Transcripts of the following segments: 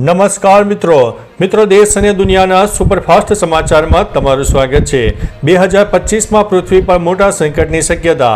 નમસ્કાર મિત્રો દેશ અને દુનિયાના સુપરફાસ્ટ સમાચારમાં તમારું સ્વાગત છે। 2025માં પૃથ્વી પર મોટા સંકટની શક્યતા।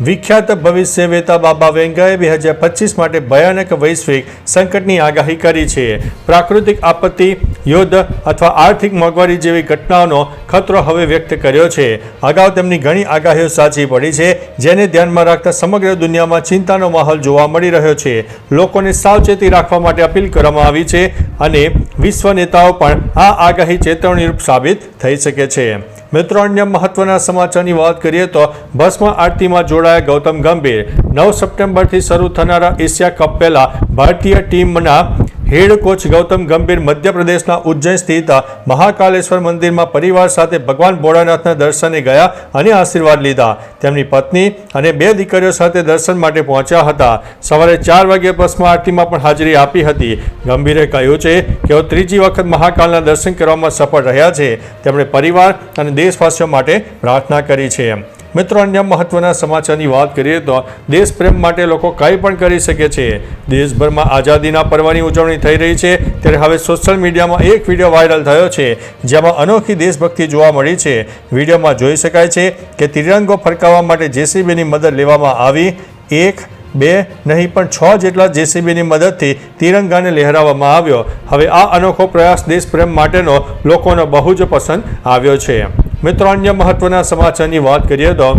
વિખ્યાત ભવિષ્ય વેતા બાબા વેંગાએ 2025 માટે ભયાનક વૈશ્વિક સંકટની આગાહી કરી છે। પ્રાકૃતિક આપત્તિ, યુદ્ધ અથવા આર્થિક મોંઘવારી જેવી ઘટનાઓનો ખતરો હવે વ્યક્ત કર્યો છે। અગાઉ તેમની ઘણી આગાહીઓ સાચી પડી છે, જેને ધ્યાનમાં રાખતા સમગ્ર દુનિયામાં ચિંતાનો માહોલ જોવા મળી રહ્યો છે। લોકોને સાવચેતી રાખવા માટે અપીલ કરવામાં આવી છે અને વિશ્વ નેતાઓ પણ આ આગાહી ચેતવણીરૂપ સાબિત થઈ શકે છે। મિત્રો, અન્ય મહત્વના સમાચારની વાત કરીએ તો ભસ્મ આરતીમાં જોડાયા ગૌતમ ગંભીર। 9 સપ્ટેમ્બરથી શરૂ થનારા એશિયા કપ પહેલા ભારતીય ટીમના હેડ કોચ ગૌતમ ગંભીર મધ્યપ્રદેશના ઉજ્જૈન સ્થિત મહાકાલેશ્વર મંદિરમાં પરિવાર સાથે ભગવાન ભોળાનાથના દર્શને ગયા અને આશીર્વાદ લીધા। તેમની પત્ની અને 2 દીકરીઓ સાથે દર્શન માટે પહોંચ્યા હતા। સવારે 4 વાગ્યે ભસ્મ આરતીમાં પણ હાજરી આપી હતી। ગંભીરે કહ્યું છે કે તેઓ ત્રીજી વખત મહાકાલના દર્શન કરવામાં સફળ રહ્યા છે। તેમણે પરિવાર અને દેશવાસીઓ માટે પ્રાર્થના કરી છે। મિત્રો, અન્ય મહત્વના સમાચારની વાત કરીએ તો દેશપ્રેમ માટે લોકો કંઈ પણ કરી શકે છે। દેશભરમાં આઝાદીના પર્વની ઉજવણી થઈ રહી છે, ત્યારે હવે સોશિયલ મીડિયામાં એક વિડીયો વાયરલ થયો છે, જેમાં અનોખી દેશભક્તિ જોવા મળી છે। વિડીયોમાં જોઈ શકાય છે કે તિરંગો ફરકાવવા માટે જેસીબીની મદદ લેવામાં આવી। 1, 2 નહીં પણ 6 જેટલા જેસીબીની મદદથી તિરંગાને લહેરાવવામાં આવ્યો। હવે આ અનોખો પ્રયાસ દેશપ્રેમ માટેનો લોકોનો બહુ જ પસંદ આવ્યો છે। મિત્રો, અન્ય મહત્વના સમાચારની વાત કરીએ તો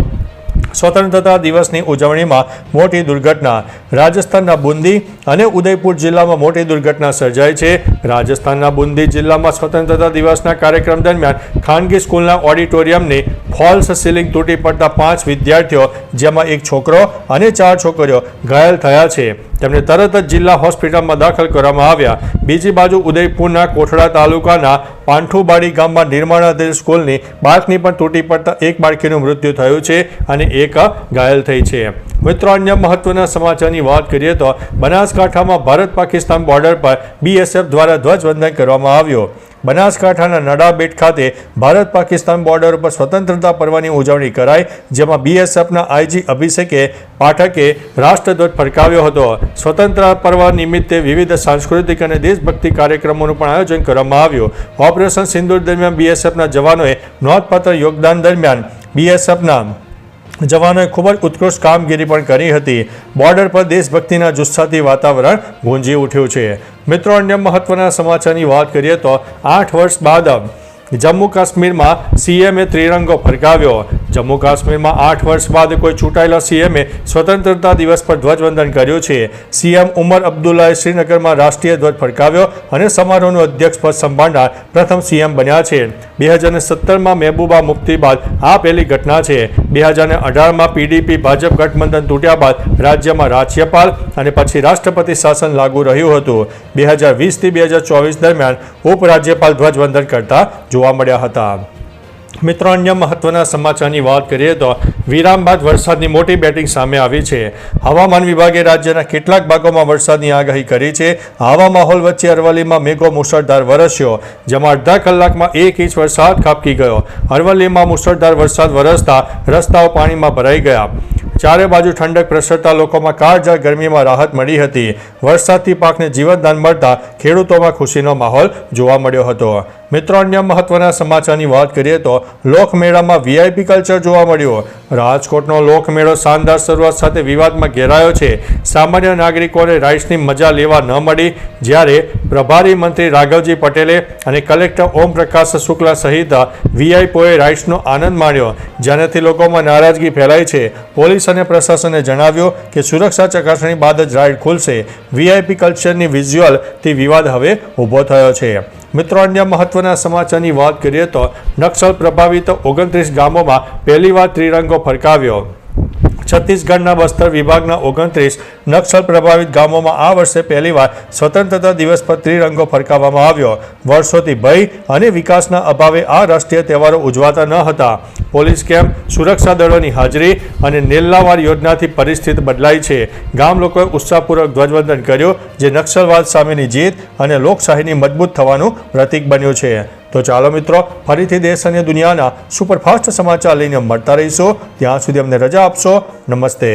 સ્વતંત્રતા દિવસની ઉજવણીમાં મોટી દુર્ઘટના। રાજસ્થાનના બુંદી અને ઉદયપુર જિલ્લામાં મોટી દુર્ઘટના સર્જાઈ છે। રાજસ્થાનના બુંદી જિલ્લામાં સ્વતંત્રતા દિવસના કાર્યક્રમ દરમિયાન ખાનગી સ્કૂલના ઓડિટોરિયમની ફોલ્સ સીલિંગ તૂટી પડતા 5 વિદ્યાર્થીઓ, જેમાં 1 છોકરો અને 4 છોકરીઓ ઘાયલ થયા છે। તેમને તરત જ જિલ્લા હોસ્પિટલમાં દાખલ કરવામાં આવ્યા। બીજી બાજુ ઉદયપુરના કોઠડા તાલુકાના પાંઠુબાડી ગામમાં નિર્માણાધીન સ્કૂલની બાળકની પણ તૂટી પડતા 1 બાળકીનું મૃત્યુ થયું છે અને 1 ઘાયલ થઈ છે। મિત્રો, અન્ય મહત્વના સમાચારની વાત કરીએ તો બનાસકાંઠામાં ભારત પાકિસ્તાન બોર્ડર પર BSF દ્વારા ધ્વજવંદન કરવામાં આવ્યો। બનાસકાંઠાના નડાબેટ ખાતે ભારત પાકિસ્તાન બોર્ડર પર સ્વતંત્રતા પર્વની ઉજવણી કરાઈ, જેમાં BSFના IG અભિષેકે પાઠકે રાષ્ટ્રધ્વજ ફરકાવ્યો હતો। સ્વતંત્રતા પર્વ નિમિત્તે વિવિધ સાંસ્કૃતિક અને દેશભક્તિ કાર્યક્રમોનું પણ આયોજન કરવામાં આવ્યું। ઓપરેશન સિંદૂર દરમિયાન BSFના જવાનોએ નોંધપાત્ર યોગદાન દરમિયાન BSFના જવાનોએ ખૂબ જ ઉત્કૃષ્ટ કામગીરી પણ કરી હતી। બોર્ડર પર દેશભક્તિના જુસ્સાથી વાતાવરણ ગુંજી ઉઠ્યું છે। મિત્રો, અન્ય મહત્વના સમાચારની વાત કરીએ તો 8 વર્ષ બાદ જમ્મુ કાશ્મીરમાં CMએ ત્રિરંગો ફરકાવ્યો। જમ્મુ કાશ્મીરમાં 8 વર્ષ બાદ કોઈ ચૂંટાયેલા CMએ સ્વતંત્રતા દિવસ પર ધ્વજવંદન કર્યું છે। CM ઉમર અબ્દુલ્લાએ શ્રીનગરમાં રાષ્ટ્રીય ધ્વજ ફરકાવ્યો અને સમારોહનું અધ્યક્ષ પદ સંભાળનાર પ્રથમ CM બન્યા છે। 2017માં મહેબૂબા મુફ્તી બાદ આ પહેલી ઘટના છે। 2018માં PDP ભાજપ ગઠબંધન તૂટ્યા બાદ રાજ્યમાં રાજ્યપાલ અને પછી રાષ્ટ્રપતિ શાસન લાગુ રહ્યું હતું। 2020થી 2024 દરમિયાન ઉપરાજ્યપાલ ધ્વજવંદન કરતા જોવા મળ્યા હતા। મિત્રો, અન્ય મહત્વના સમાચારની વાત કરીએ તો વિરામ બાદ વરસાદની મોટી બેટિંગ સામે આવી છે। હવામાન વિભાગે રાજ્યના કેટલાક ભાગોમાં વરસાદની આગાહી કરી છે। આવા માહોલ વચ્ચે અરવલ્લીમાં મેઘો મુશળધાર વરસ્યો, જેમાં અડધા કલાકમાં 1 ઇંચ વરસાદ ખાબકી ગયો। અરવલ્લીમાં મુશળધાર વરસાદ વરસતા રસ્તાઓ પાણીમાં ભરાઈ ગયા। ચારે બાજુ ઠંડક પ્રસરતા લોકોમાં કાળઝાળ ગરમીમાં રાહત મળી હતી। વરસાદથી પાકને જીવતદાન મળતા ખેડૂતોમાં ખુશીનો માહોલ જોવા મળ્યો હતો। મિત્રો, અન્ય મહત્વના સમાચારની વાત કરીએ તો લોકમેળામાં VIP કલ્ચર જોવા મળ્યું। રાજકોટનો લોકમેળો શાનદાર શરૂઆત સાથે વિવાદમાં ઘેરાયો છે। સામાન્ય નાગરિકોને રાઇડ્સની મજા લેવા ન મળી, જ્યારે પ્રભારી મંત્રી રાઘવજી પટેલે અને કલેક્ટર ઓમ પ્રકાશ શુક્લા સહિત VIPઓએ રાઇડ્સનો આનંદ માણ્યો, જેનાથી લોકોમાં નારાજગી ફેલાઈ છે। પોલીસ અને પ્રશાસને જણાવ્યું કે સુરક્ષા ચકાસણી બાદ જ રાઇડ ખુલશે। VIP કલ્ચરની વિઝ્યુઅલથી વિવાદ હવે ઊભો થયો છે। મિત્રો, અન્ય મહત્વના સમાચારની વાત કરીએ તો નક્સલ પ્રભાવિત 29 ગામોમાં પહેલીવાર ત્રિરંગો ફરકાવ્યો। છત્તીસગઢના બસ્તર વિભાગના 29 નક્સલ પ્રભાવિત ગામોમાં આ વર્ષે પહેલીવાર સ્વતંત્રતા દિવસ પર ત્રિરંગો ફરકાવવામાં આવ્યો। વર્ષોથી ભય અને વિકાસના અભાવે આ રાષ્ટ્રીય તહેવારો ઉજવાતા ન હતા। પોલીસ કેમ્પ, સુરક્ષા દળોની હાજરી અને નેલ્લાવાર યોજનાથી પરિસ્થિતિ બદલાઈ છે। ગામ લોકોએ ઉત્સાહપૂર્વક ધ્વજવંદન કર્યું, જે નક્સલવાદ સામેની જીત અને લોકશાહીની મજબૂત થવાનું પ્રતીક બન્યું છે। તો ચાલો મિત્રો, ફરીથી દેશ અને દુનિયાના સુપરફાસ્ટ સમાચાર લઈને મળતા રહીશું। ત્યાં સુધી અમને રજા આપશો। નમસ્તે।